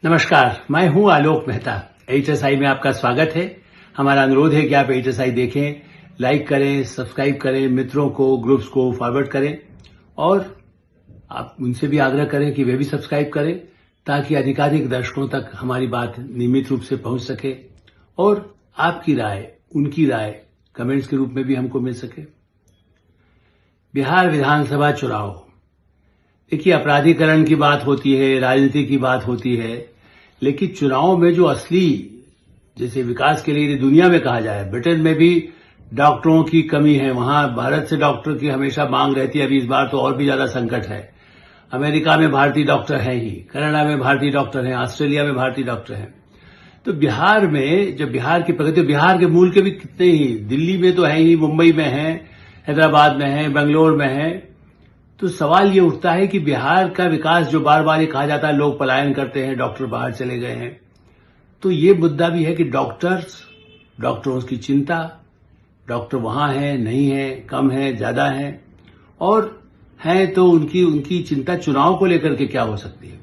नमस्कार, मैं हूं आलोक मेहता। एचएसआई में आपका स्वागत है। हमारा अनुरोध है कि आप एचएसआई देखें, लाइक करें, सब्सक्राइब करें, मित्रों को, ग्रुप्स को फॉरवर्ड करें और आप उनसे भी आग्रह करें कि वे भी सब्सक्राइब करें ताकि अधिकाधिक दर्शकों तक हमारी बात नियमित रूप से पहुंच सके और आपकी राय, उनकी राय कमेंट्स के रूप में भी हमको मिल सके। बिहार विधानसभा चुनाव, देखिए, अपराधीकरण की बात होती है, राजनीति की बात होती है, लेकिन चुनाव में जो असली, जैसे विकास के लिए दुनिया में कहा जाए, ब्रिटेन में भी डॉक्टरों की कमी है, वहां भारत से डॉक्टर की हमेशा मांग रहती है। अभी इस बार तो और भी ज्यादा संकट है। अमेरिका में भारतीय डॉक्टर हैं ही, कनाडा में भारतीय डॉक्टर हैं, ऑस्ट्रेलिया में भारतीय डॉक्टर हैं। तो बिहार में जब बिहार की प्रगति, बिहार के मूल के भी कितने ही, दिल्ली में तो है ही, मुंबई में है, हैदराबाद में है, बेंगलोर में है। तो सवाल ये उठता है कि बिहार का विकास, जो बार बार ये कहा जाता है लोग पलायन करते हैं, डॉक्टर बाहर चले गए हैं, तो ये मुद्दा भी है कि डॉक्टरों की चिंता, डॉक्टर वहां है, नहीं है, कम है, ज्यादा है, और है तो उनकी चिंता चुनाव को लेकर के क्या हो सकती है।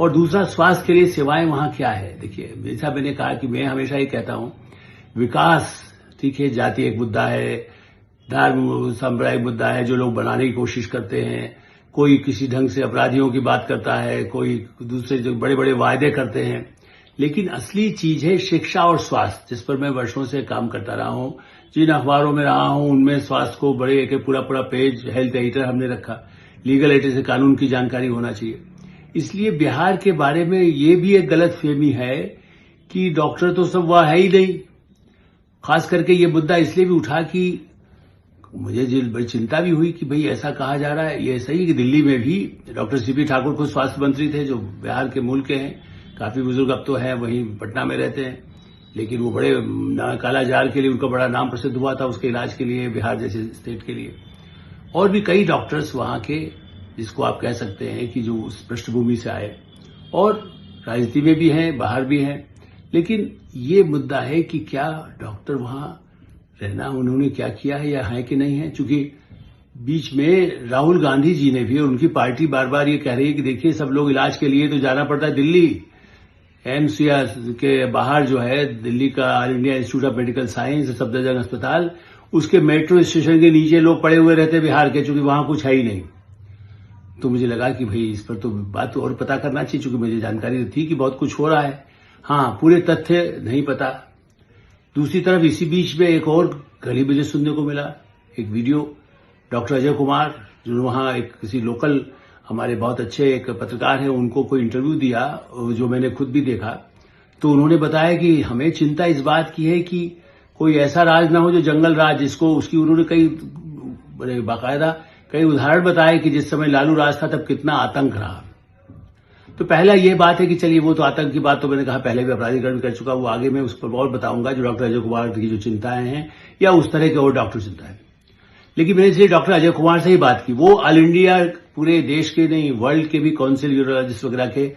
और दूसरा, स्वास्थ्य के लिए सेवाएं वहां क्या है। देखिए, जैसा मैंने कहा कि मैं हमेशा ही कहता हूं, विकास ठीक है, जाति एक मुद्दा है, धर्म सांप्रदायिक मुद्दा है जो लोग बनाने की कोशिश करते हैं, कोई किसी ढंग से अपराधियों की बात करता है, कोई दूसरे जो बड़े बड़े वायदे करते हैं, लेकिन असली चीज है शिक्षा और स्वास्थ्य, जिस पर मैं वर्षों से काम करता रहा हूं। जिन अखबारों में रहा हूं उनमें स्वास्थ्य को बड़े एक पूरा पेज हेल्थ एडिटर हमने रखा। लीगल एडिटर से कानून की जानकारी होना चाहिए। इसलिए बिहार के बारे में ये भी एक गलतफहमी है कि डॉक्टर तो सब वह है ही नहीं। खास करके ये मुद्दा इसलिए भी उठा कि मुझे बड़ी चिंता भी हुई कि भाई ऐसा कहा जा रहा है, ये सही है कि दिल्ली में भी डॉक्टर सीपी ठाकुर खुद स्वास्थ्य मंत्री थे, जो बिहार के मूल के हैं, काफी बुजुर्ग अब तो हैं, वहीं पटना में रहते हैं, लेकिन वो बड़े काला जार के लिए उनका बड़ा नाम प्रसिद्ध हुआ था, उसके इलाज के लिए, बिहार जैसे स्टेट के लिए। और भी कई डॉक्टर्स वहां के, जिसको आप कह सकते हैं कि जो उस पृष्ठभूमि से आए और राजनीति में भी हैं, बाहर भी हैं। लेकिन ये मुद्दा है कि क्या डॉक्टर वहां रहना उन्होंने क्या किया है या है कि नहीं है। चूंकि बीच में राहुल गांधी जी ने भी, और उनकी पार्टी बार बार ये कह रही है कि देखिए, सब लोग इलाज के लिए तो जाना पड़ता है दिल्ली, एम्स या के बाहर जो है दिल्ली का all India institute of medical science, Safdarjung अस्पताल, उसके मेट्रो स्टेशन के नीचे लोग पड़े हुए रहते बिहार के, चूंकि वहां कुछ है ही नहीं। तो मुझे लगा कि भाई इस पर तो बात और पता करना चाहिए, चूंकि मुझे जानकारी थी कि बहुत कुछ हो रहा है। हाँ, पूरे तथ्य नहीं पता। दूसरी तरफ इसी बीच में एक और घड़ी मुझे सुनने को मिला, एक वीडियो, डॉक्टर अजय कुमार, जो वहां एक किसी लोकल हमारे बहुत अच्छे एक पत्रकार हैं, उनको कोई इंटरव्यू दिया, जो मैंने खुद भी देखा। तो उन्होंने बताया कि हमें चिंता इस बात की है कि कोई ऐसा राज ना हो जो जंगल राज, जिसको उसकी उन्होंने कई बाकायदा कई उदाहरण बताए कि जिस समय लालू राज था तब कितना आतंक रहा। तो पहला ये बात है कि चलिए, वो तो आतंक की बात तो मैंने कहा पहले भी अपराधीकरण कर चुका, वो आगे मैं उस पर और बताऊंगा, जो डॉक्टर अजय कुमार की जो चिंताएं हैं या उस तरह के और डॉक्टर चिंताएं। लेकिन मैंने इसलिए डॉक्टर अजय कुमार से ही बात की। वो ऑल इंडिया, पूरे देश के नहीं, वर्ल्ड के भी काउंसिल यूरोलॉजिस्ट वगैरह के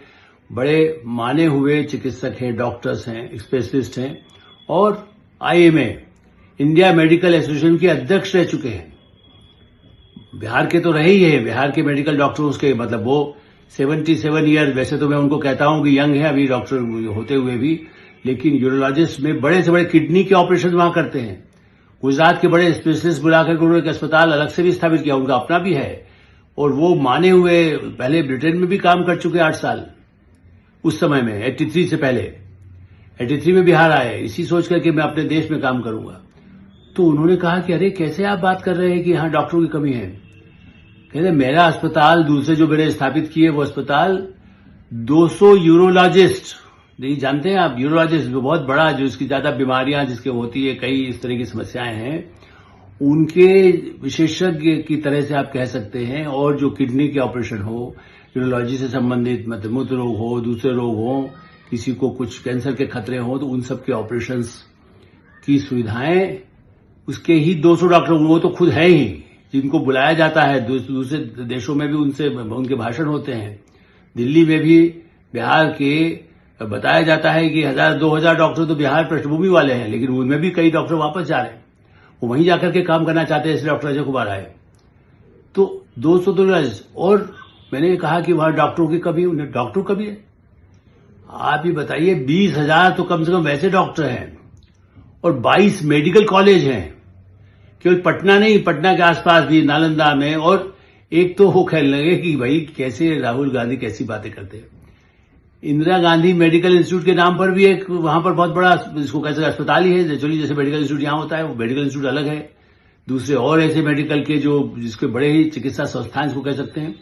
बड़े माने हुए चिकित्सक हैं, डॉक्टर्स हैं, स्पेशलिस्ट हैं, और आईएमए, इंडिया मेडिकल एसोसिएशन के अध्यक्ष रह चुके हैं। बिहार के तो रहे ही है, बिहार के मेडिकल डॉक्टर्स के, मतलब वो 77 ईयर, वैसे तो मैं उनको कहता हूं कि यंग है अभी डॉक्टर होते हुए भी, लेकिन यूरोलॉजिस्ट में बड़े से बड़े किडनी के ऑपरेशन वहां करते हैं। गुजरात के बड़े स्पेशलिस्ट बुलाकर उन्होंने एक अस्पताल अलग से भी स्थापित किया, उनका अपना भी है, और वो माने हुए, पहले ब्रिटेन में भी काम कर चुके 8 साल उस समय में, 83 से पहले 83 में बिहार आए, इसी सोच करके मैं अपने देश में काम करूंगा। तो उन्होंने कहा कि अरे कैसे आप बात कर रहे हैं कि यहां डॉक्टरों की कमी है। कहते मेरा अस्पताल, दूसरे जो मैंने स्थापित किए वो अस्पताल, 200 यूरोलॉजिस्ट, नहीं जानते हैं आप, यूरोलॉजिस्ट बहुत बड़ा, जो इसकी ज्यादा बीमारियां जिसके होती है, कई इस तरह की समस्याएं हैं, उनके विशेषज्ञ की तरह से आप कह सकते हैं। और जो किडनी के ऑपरेशन हो, यूरोलॉजी से संबंधित, मतलब मूत्र रोग हो, दूसरे रोग हो, किसी को कुछ कैंसर के खतरे हो, तो उन सब के ऑपरेशन की सुविधाएं उसके ही 200 डॉक्टर, वो तो खुद है ही, जिनको बुलाया जाता है दूसरे देशों में भी, उनके भाषण होते हैं। दिल्ली में भी बिहार के बताया जाता है कि 1000-2000 डॉक्टर तो बिहार पृष्ठभूमि वाले हैं, लेकिन उनमें भी कई डॉक्टर वापस जा रहे हैं, वो वहीं जाकर के काम करना चाहते हैं, इसलिए डॉक्टर अजय कुमार आए। तो 200 तो, और मैंने कहा कि वहां डॉक्टरों की कमी, उन्हें डॉक्टर कमी है। आप ही बताइए 20,000 तो कम से कम वैसे डॉक्टर हैं और 22 मेडिकल कॉलेज हैं, केवल पटना नहीं, पटना के आसपास भी, नालंदा में। और एक तो वो कहने लगे कि भाई कैसे राहुल गांधी कैसी बातें करते हैं। इंदिरा गांधी मेडिकल इंस्टीट्यूट के नाम पर भी एक वहां पर बहुत बड़ा इसको कैसे अस्पताल ही है, एक्चुअली जैसे मेडिकल इंस्टीट्यूट यहां होता है, वो मेडिकल इंस्टीट्यूट अलग है। दूसरे और ऐसे मेडिकल के जो जिसके बड़े ही चिकित्सा संस्थान इसको कह सकते हैं,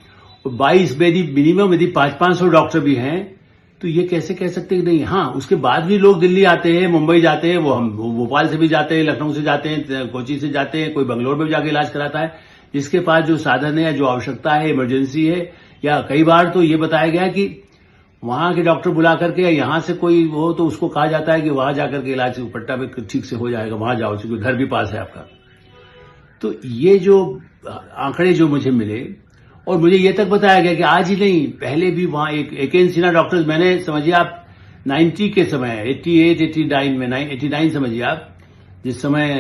और 22 में यदि मिनिमम यदि 500-500 डॉक्टर भी हैं, तो ये कैसे कह सकते हैं कि नहीं। हाँ, उसके बाद भी लोग दिल्ली आते हैं, मुंबई जाते हैं, वो भोपाल से भी जाते हैं, लखनऊ से जाते हैं, कोची से जाते हैं, कोई बंगलोर में भी जाके इलाज कराता है, जिसके पास जो साधन है, जो आवश्यकता है, इमरजेंसी है। या कई बार तो ये बताया गया कि वहां के डॉक्टर बुला करके या यहां से कोई हो तो उसको कहा जाता है कि वहां जाकर के इलाज पट्टा में ठीक से हो जाएगा, वहां जाओ, क्योंकि घर भी पास है आपका। तो ये जो आंकड़े जो मुझे मिले, और मुझे ये तक बताया गया कि आज ही नहीं, पहले भी वहां एक एन सिन्हा डॉक्टर, मैंने समझिए आप 90 के समय, 88, 89 में, 89 समझिए आप, जिस समय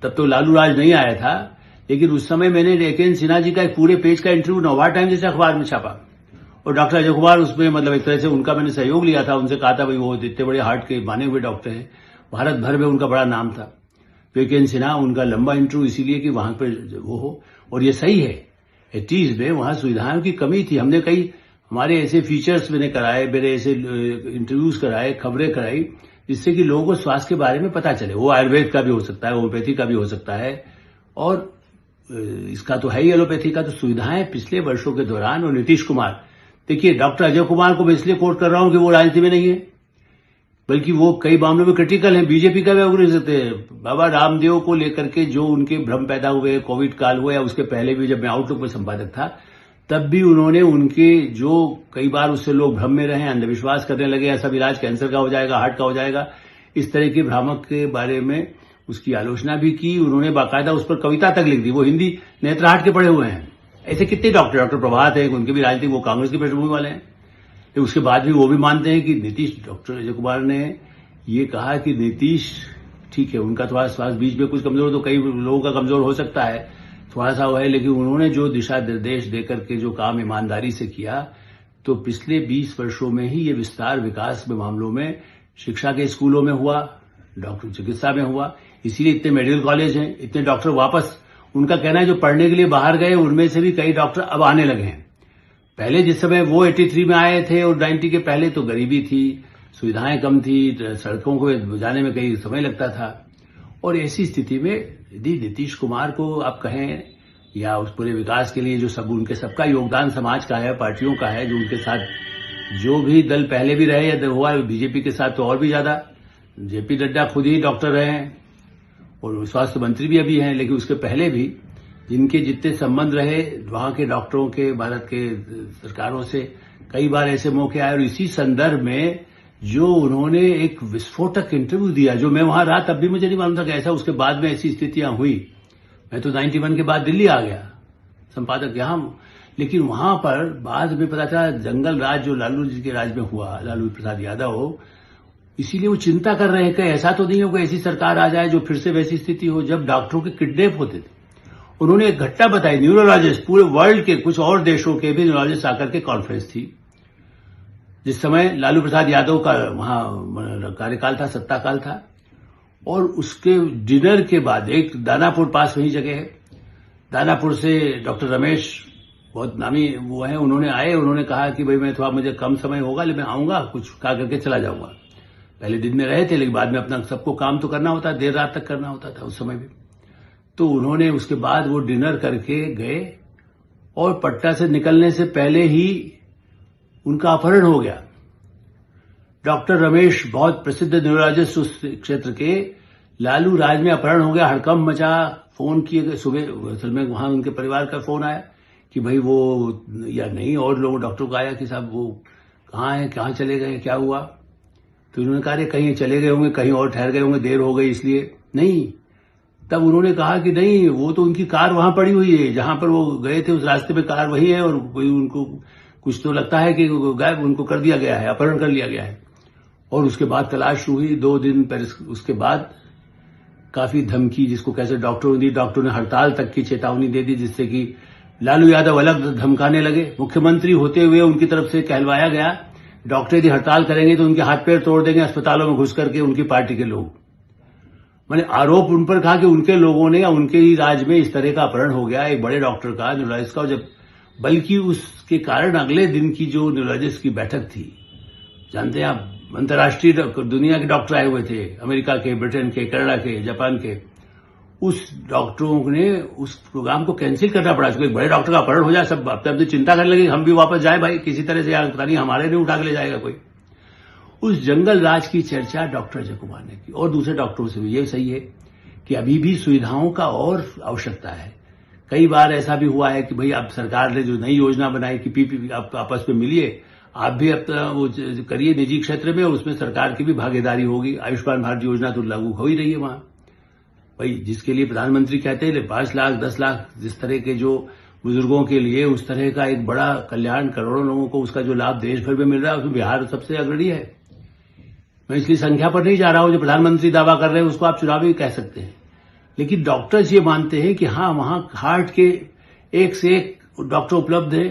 तब तो लालू राज नहीं आया था, लेकिन उस समय मैंने एन सिन्हा जी का एक पूरे पेज का इंटरव्यू नवभारत टाइम्स जैसे अखबार में छापा, और डॉक्टर अजय कुमार उसमें मतलब एक तरह से उनका मैंने सहयोग लिया था, उनसे कहा था भाई वो इतने बड़े हार्ट के माने हुए डॉक्टर हैं, भारत भर में उनका बड़ा नाम था। एन सिन्हा, उनका लंबा इंटरव्यू इसीलिए कि वहां पर वो हो, और ये सही है, 80s में वहां सुविधाओं की कमी थी। हमने कई हमारे ऐसे फीचर्स मैंने कराए, मेरे ऐसे इंटरव्यूज कराए, खबरें कराई, जिससे कि लोगों को स्वास्थ्य के बारे में पता चले। वो आयुर्वेद का भी हो सकता है, होम्योपैथी का भी हो सकता है, और इसका तो है ही एलोपैथी का। तो सुविधाएं पिछले वर्षों के दौरान, और नीतीश कुमार, देखिए डॉक्टर अजय कुमार को मैं इसलिए कोट कर रहा हूं कि वो राजनीति में नहीं है, बल्कि वो कई मामलों में क्रिटिकल है, बीजेपी का भी अग्रणी सकते हैं। बाबा रामदेव को लेकर के जो उनके भ्रम पैदा हुए, कोविड काल हुआ, या उसके पहले भी जब मैं आउटलुक में संपादक था, तब भी उन्होंने उनके जो कई बार उससे लोग भ्रम में रहे, अंधविश्वास करने लगे, ऐसा इलाज कैंसर का हो जाएगा, हार्ट का हो जाएगा, इस तरह के भ्रामक के बारे में उसकी आलोचना भी की। उन्होंने बाकायदा उस पर कविता तक लिख दी, वो हिंदी नेत्रहाट के पढ़े हुए हैं। ऐसे कितने डॉक्टर प्रभात है, उनके भी राजनीतिक, वो कांग्रेस की पृष्ठभूमि वाले हैं, तो उसके बाद भी वो भी मानते हैं कि नीतीश, डॉक्टर अजय कुमार ने ये कहा कि नीतीश ठीक है, उनका थोड़ा स्वास्थ्य बीच में कुछ कमजोर, तो कई लोगों का कमजोर हो सकता है, थोड़ा सा वो है, लेकिन उन्होंने जो दिशा निर्देश देकर के जो काम ईमानदारी से किया, तो पिछले 20 वर्षों में ही ये विस्तार विकास में मामलों में शिक्षा के स्कूलों में हुआ, डॉक्टर चिकित्सा में हुआ, इसीलिए इतने मेडिकल कॉलेज हैं, इतने डॉक्टर वापस, उनका कहना है जो पढ़ने के लिए बाहर गए उनमें से भी कई डॉक्टर अब आने लगे हैं। पहले जिस समय वो 83 में आए थे और 90 के पहले तो गरीबी थी, सुविधाएं कम थी, सड़कों को जाने में कई समय लगता था, और ऐसी स्थिति में यदि नीतीश कुमार को आप कहें या उस पूरे विकास के लिए जो सब उनके सबका योगदान समाज का है, पार्टियों का है, जो उनके साथ जो भी दल पहले भी रहे या हुआ, बीजेपी के साथ तो और भी ज्यादा, जेपी नड्डा खुद ही डॉक्टर रहे हैं और स्वास्थ्य मंत्री भी अभी हैं, लेकिन उसके पहले भी जिनके जितने संबंध रहे वहां के डॉक्टरों के, भारत के सरकारों से, कई बार ऐसे मौके आए। और इसी संदर्भ में जो उन्होंने एक विस्फोटक इंटरव्यू दिया, जो मैं वहां रहा तब भी मुझे नहीं मालूम था कि ऐसा उसके बाद में ऐसी स्थितियां हुई। मैं तो 91 के बाद दिल्ली आ गया संपादक यहां, लेकिन वहां पर बाद में पता चला जंगल राज जो लालू जी के राज में हुआ, लालू प्रसाद यादव, इसीलिए वो चिंता कर रहे हैं कि ऐसा तो नहीं हो कि ऐसी सरकार आ जाए जो फिर से वैसी स्थिति हो जब डॉक्टरों के किडनैप होते थे। उन्होंने एक घटना बताई, न्यूरोलॉजिस्ट पूरे वर्ल्ड के, कुछ और देशों के भी न्यूरोलॉजिस्ट आकर के कॉन्फ्रेंस थी, जिस समय लालू प्रसाद यादव का वहां कार्यकाल था, सत्ताकाल था, और उसके डिनर के बाद एक दानापुर पास वही जगह है, दानापुर से डॉक्टर रमेश, बहुत नामी वो है, उन्होंने आए, उन्होंने कहा कि भाई मैं थोड़ा, मुझे कम समय होगा लेकिन मैं आऊंगा, कुछ कहा करके चला जाऊंगा। पहले दिन में रहे थे, लेकिन बाद में अपना सबको काम तो करना होता, देर रात तक करना होता था उस समय भी। तो उन्होंने उसके बाद वो डिनर करके गए, और पटना से निकलने से पहले ही उनका अपहरण हो गया। डॉक्टर रमेश बहुत प्रसिद्ध न्यूरोलॉजिस्ट उस क्षेत्र के, लालू राज में अपहरण हो गया, हड़कंप मचा, फोन किए गए सुबह, असल में वहां उनके परिवार का फोन आया कि भाई वो, या नहीं, और लोगों डॉक्टर को आया कि साहब वो कहाँ है, कहाँ चले गए, क्या हुआ। तो उन्होंने कहा कहीं चले गए होंगे, कहीं और ठहर गए होंगे, देर हो गई इसलिए नहीं। तब उन्होंने कहा कि नहीं, वो तो उनकी कार वहां पड़ी हुई है, जहां पर वो गए थे उस रास्ते पे कार वही है, और कोई उनको कुछ तो लगता है कि गायब उनको कर दिया गया है, अपहरण कर लिया गया है। और उसके बाद तलाश हुई 2 दिन पर, उसके बाद काफी धमकी, जिसको कैसे डॉक्टरों ने दी, डॉक्टरों ने हड़ताल तक की चेतावनी दे दी, जिससे कि लालू यादव अलग धमकाने लगे। मुख्यमंत्री होते हुए उनकी तरफ से कहलवाया गया डॉक्टर यदि हड़ताल करेंगे तो उनके हाथ पैर तोड़ देंगे अस्पतालों में घुस करके उनकी पार्टी के लोग। मैंने आरोप उन पर कहा कि उनके लोगों ने या उनके ही राज में इस तरह का अपहरण हो गया एक बड़े डॉक्टर का, न्यूरोलॉजिस्ट का, जब बल्कि उसके कारण अगले दिन की जो न्यूरोलॉजिस्ट की बैठक थी, जानते हैं आप, अंतर्राष्ट्रीय दुनिया के डॉक्टर आए हुए थे, अमेरिका के, ब्रिटेन के, कनाडा के, जापान के, उस डॉक्टरों ने उस प्रोग्राम को कैंसिल करना पड़ा। एक बड़े डॉक्टर का अपहरण हो जाए, सब अपने चिंता करने लगे, हम भी वापस जाए भाई किसी तरह से, यार पता नहीं हमारे नहीं उठा के ले जाएगा कोई। उस जंगल राज की चर्चा डॉक्टर अजय कुमार ने की और दूसरे डॉक्टरों से भी। ये सही है कि अभी भी सुविधाओं का और आवश्यकता है। कई बार ऐसा भी हुआ है कि भाई अब सरकार ने जो नई योजना बनाई कि पीपीपी आप आपस में मिलिए, आप भी अपना वो करिए निजी क्षेत्र में, और उसमें सरकार की भी भागीदारी होगी। आयुष्मान भारत योजना तो लागू हो ही रही है वहां भाई, जिसके लिए प्रधानमंत्री कहते हैं 5 लाख 10 लाख जिस तरह के जो बुजुर्गों के लिए उस तरह का एक बड़ा कल्याण, करोड़ों लोगों को उसका जो लाभ देश भर में मिल रहा है, उसमें बिहार सबसे अग्रणी है। मैं इसलिए संख्या पर नहीं जा रहा हूं, जो प्रधानमंत्री दावा कर रहे हैं उसको आप चुनाव भी कह सकते हैं, लेकिन डॉक्टर्स ये मानते हैं कि हाँ वहां हार्ट के एक से एक डॉक्टर उपलब्ध है,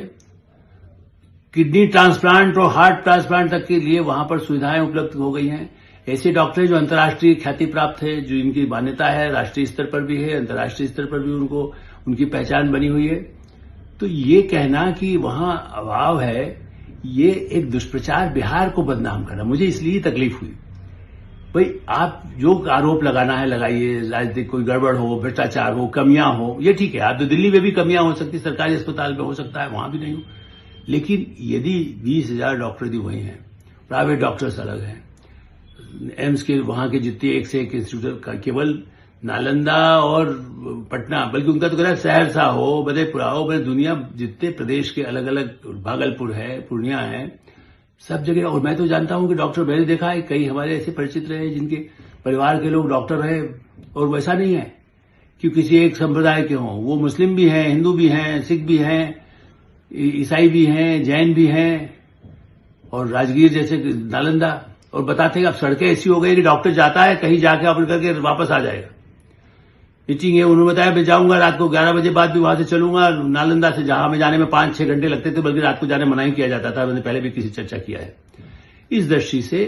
किडनी ट्रांसप्लांट और हार्ट ट्रांसप्लांट तक के लिए वहां पर सुविधाएं उपलब्ध हो गई हैं। ऐसे डॉक्टर जो अंतर्राष्ट्रीय ख्याति प्राप्त है, जो इनकी मान्यता है राष्ट्रीय स्तर पर भी है, अंतर्राष्ट्रीय स्तर पर भी उनको उनकी पहचान बनी हुई है। तो ये कहना कि वहां अभाव है, ये एक दुष्प्रचार, बिहार को बदनाम करना, मुझे इसलिए तकलीफ हुई। भाई आप जो आरोप लगाना है लगाइए, राजनीतिक कोई गड़बड़ हो, भ्रष्टाचार हो, कमियां हो, ये ठीक है। आप तो दिल्ली में भी कमियां हो सकती, सरकारी अस्पताल में हो सकता है, वहां भी नहीं हो, लेकिन यदि 20,000 डॉक्टर यदि वही हैं, प्राइवेट डॉक्टर्स अलग हैं, एम्स के वहां के जितने एक से एक इंस्टीट्यूट का, केवल नालंदा और पटना, बल्कि उनका तो कह रहा है सहरसा हो, मधेपुरा हो, बड़े दुनिया जितने प्रदेश के अलग अलग, भागलपुर है, पूर्णिया है, सब जगह। और मैं तो जानता हूं कि डॉक्टर, मैंने देखा है कई हमारे ऐसे परिचित रहे जिनके परिवार के लोग डॉक्टर रहे, और वैसा नहीं है कि किसी एक संप्रदाय के हों, वो मुस्लिम भी हैं, हिंदू भी हैं, सिख भी हैं, ईसाई भी हैं, जैन भी हैं, और राजगीर जैसे नालंदा, और बताते हैं कि अब सड़कें ऐसी हो गई कि डॉक्टर जाता है कहीं जाके ऑपरेट करके वापस आ जाएगा। मीटिंग है, उन्होंने बताया मैं जाऊंगा रात को 11 बजे बाद भी वहां से चलूंगा, नालंदा से जहां में जाने में 5-6 घंटे लगते थे, बल्कि रात को जाने मना ही किया जाता था। मैंने पहले भी किसी चर्चा किया है। इस दृष्टि से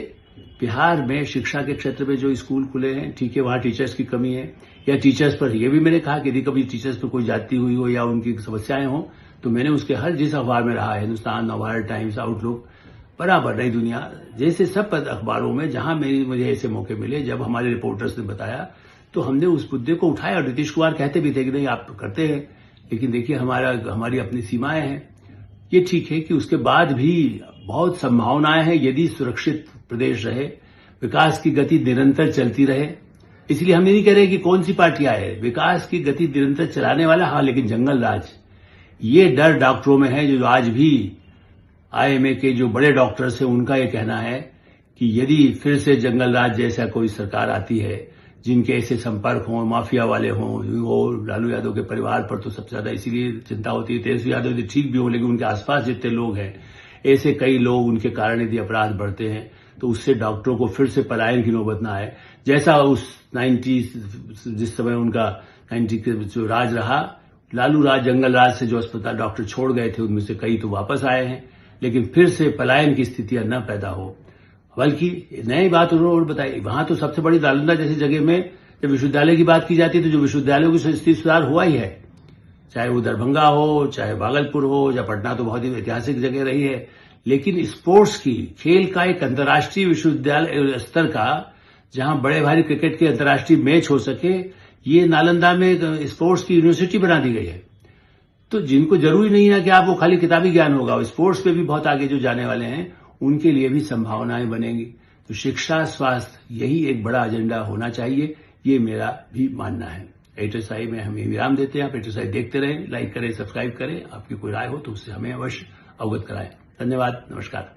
बिहार में शिक्षा के क्षेत्र में जो स्कूल खुले हैं, ठीक है, वहां टीचर्स की कमी है, या टीचर्स पर यह भी मैंने कहा कि यदि कभी टीचर्स पर कोई जाती हुई हो या उनकी समस्याएं हो, तो मैंने उसके हर जिस अखबार में रहा है, हिंदुस्तान, नवभारत टाइम्स, आउटलुक, बराबर नई दुनिया जैसे सब अखबारों में जहां मुझे ऐसे मौके मिले, जब हमारे रिपोर्टर्स ने बताया तो हमने उस मुद्दे को उठाया। और नीतीश कुमार कहते भी थे कि नहीं आप तो करते हैं, लेकिन देखिए हमारी अपनी सीमाएं हैं। ये ठीक है कि उसके बाद भी बहुत संभावनाएं हैं यदि सुरक्षित प्रदेश रहे, विकास की गति निरंतर चलती रहे। इसलिए हम नहीं कह रहे कि कौन सी पार्टी आए, विकास की गति निरंतर चलाने वाला, हाँ, लेकिन जंगल राज, ये डर डॉक्टरों में है। जो आज भी आईएमए के जो बड़े डॉक्टर्स हैं, उनका ये कहना है कि यदि फिर से जंगल राज जैसा कोई सरकार आती है, जिनके ऐसे संपर्क हों, माफिया वाले हों, लालू यादव के परिवार पर तो सबसे ज्यादा इसीलिए चिंता होती है। तेजस्वी यादव यदि ठीक भी हो, लेकिन उनके आसपास जितने लोग हैं, ऐसे कई लोग, उनके कारण यदि अपराध बढ़ते हैं, तो उससे डॉक्टरों को फिर से पलायन की नौबत ना आए। जैसा उस 90 जिस समय उनका 90 के जो राज रहा, लालू राज, जंगल राज से जो अस्पताल डॉक्टर छोड़ गए थे, उनमें से कई तो वापस आए हैं, लेकिन फिर से पलायन की स्थितियां न पैदा हो। बल्कि नई बात उन्होंने बताई, वहां तो सबसे बड़ी नालंदा जैसी जगह में जब विश्वविद्यालय की बात की जाती है, तो जो विश्वविद्यालयों की स्थिति सुधार हुआ ही है, चाहे वो दरभंगा हो, चाहे भागलपुर हो, या पटना, तो बहुत ही ऐतिहासिक जगह रही है। लेकिन स्पोर्ट्स की, खेल का एक अंतर्राष्ट्रीय विश्वविद्यालय स्तर का, जहां बड़े भारी क्रिकेट के अंतर्राष्ट्रीय मैच हो सके, ये नालंदा में स्पोर्ट्स की यूनिवर्सिटी बना दी गई है। तो जिनको जरूरी नहीं है कि आपको खाली किताबी ज्ञान होगा, स्पोर्ट्स पे भी बहुत आगे जो जाने वाले हैं, उनके लिए भी संभावनाएं बनेंगी। तो शिक्षा, स्वास्थ्य, यही एक बड़ा एजेंडा होना चाहिए, ये मेरा भी मानना है। एटोसाई में हमें विराम देते हैं। आप एटोसाई देखते रहें, लाइक करें, सब्सक्राइब करें। आपकी कोई राय हो तो उससे हमें अवश्य अवगत कराएं। धन्यवाद, नमस्कार।